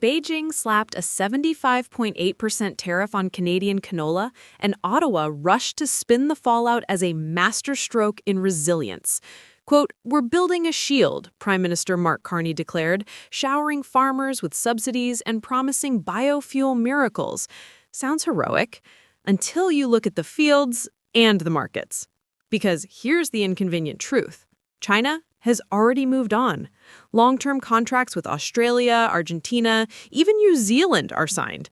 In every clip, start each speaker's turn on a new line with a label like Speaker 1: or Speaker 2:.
Speaker 1: Beijing slapped a 75.8% tariff on Canadian canola, and Ottawa rushed to spin the fallout as a masterstroke in resilience. Quote, "We're building a shield," Prime Minister Mark Carney declared, showering farmers with subsidies and promising biofuel miracles. Sounds heroic, until you look at the fields and the markets. Because here's the inconvenient truth. China has already moved on. Long-term contracts with Australia, Argentina, even New Zealand are signed.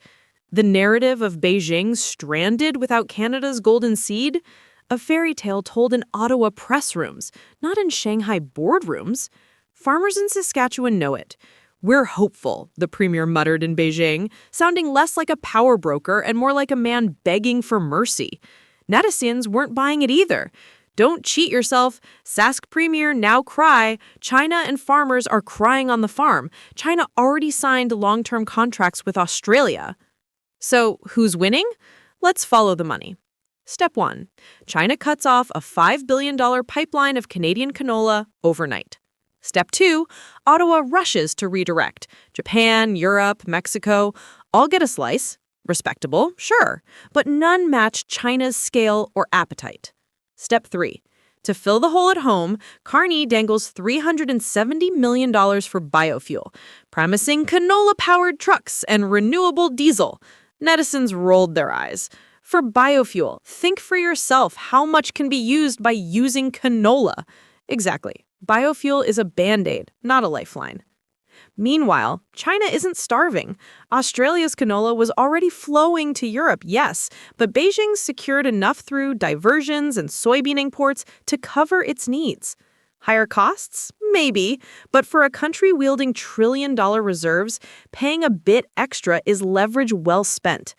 Speaker 1: The narrative of Beijing stranded without Canada's golden seed? A fairy tale told in Ottawa press rooms, not in Shanghai boardrooms. Farmers in Saskatchewan know it. "We're hopeful," the premier muttered in Beijing, sounding less like a power broker and more like a man begging for mercy. Netizens weren't buying it either. "Don't cheat yourself. Sask Premier now cry. China and farmers are crying on the farm. China already signed long-term contracts with Australia." So who's winning? Let's follow the money. Step 1. China cuts off a $5 billion pipeline of Canadian canola overnight. Step 2. Ottawa rushes to redirect. Japan, Europe, Mexico all get a slice. Respectable, sure, but none match China's scale or appetite. Step 3. To fill the hole at home, Carney dangles $370 million for biofuel, promising canola-powered trucks and renewable diesel. Netizens rolled their eyes. For biofuel, think for yourself how much can be used by using canola. Exactly. Biofuel is a band-aid, not a lifeline. Meanwhile, China isn't starving. Australia's canola was already flowing to Europe, yes, but Beijing secured enough through diversions and soybean imports to cover its needs. Higher costs? Maybe, but for a country wielding trillion-dollar reserves, paying a bit extra is leverage well spent.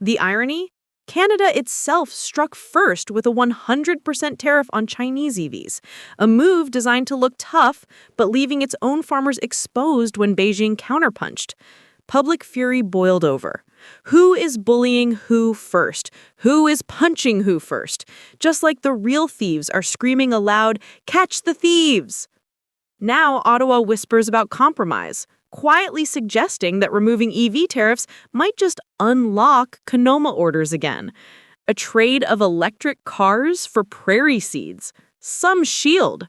Speaker 1: The irony? Canada itself struck first with a 100% tariff on Chinese EVs, a move designed to look tough, but leaving its own farmers exposed when Beijing counterpunched. Public fury boiled over. Who is bullying who first? Who is punching who first? Just like the real thieves are screaming aloud, "Catch the thieves!" Now Ottawa whispers about compromise, quietly suggesting that removing EV tariffs might just unlock canola orders again. A trade of electric cars for prairie seeds. Some shield.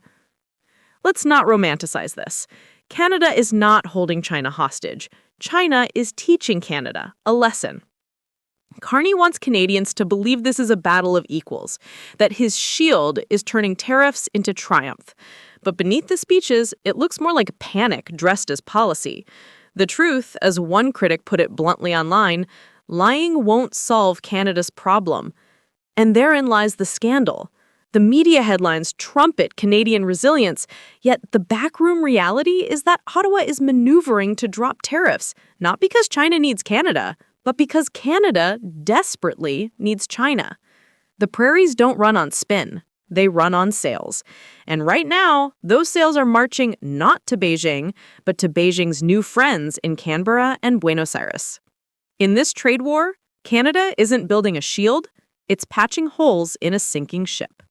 Speaker 1: Let's not romanticize this. Canada is not holding China hostage. China is teaching Canada a lesson. Carney wants Canadians to believe this is a battle of equals, that his shield is turning tariffs into triumph. But beneath the speeches, it looks more like panic dressed as policy. The truth, as one critic put it bluntly online, lying won't solve Canada's problem. And therein lies the scandal. The media headlines trumpet Canadian resilience, yet the backroom reality is that Ottawa is maneuvering to drop tariffs, not because China needs Canada, but because Canada desperately needs China. The prairies don't run on spin. They run on sales. And right now, those sales are marching not to Beijing, but to Beijing's new friends in Canberra and Buenos Aires. In this trade war, Canada isn't building a shield, it's patching holes in a sinking ship.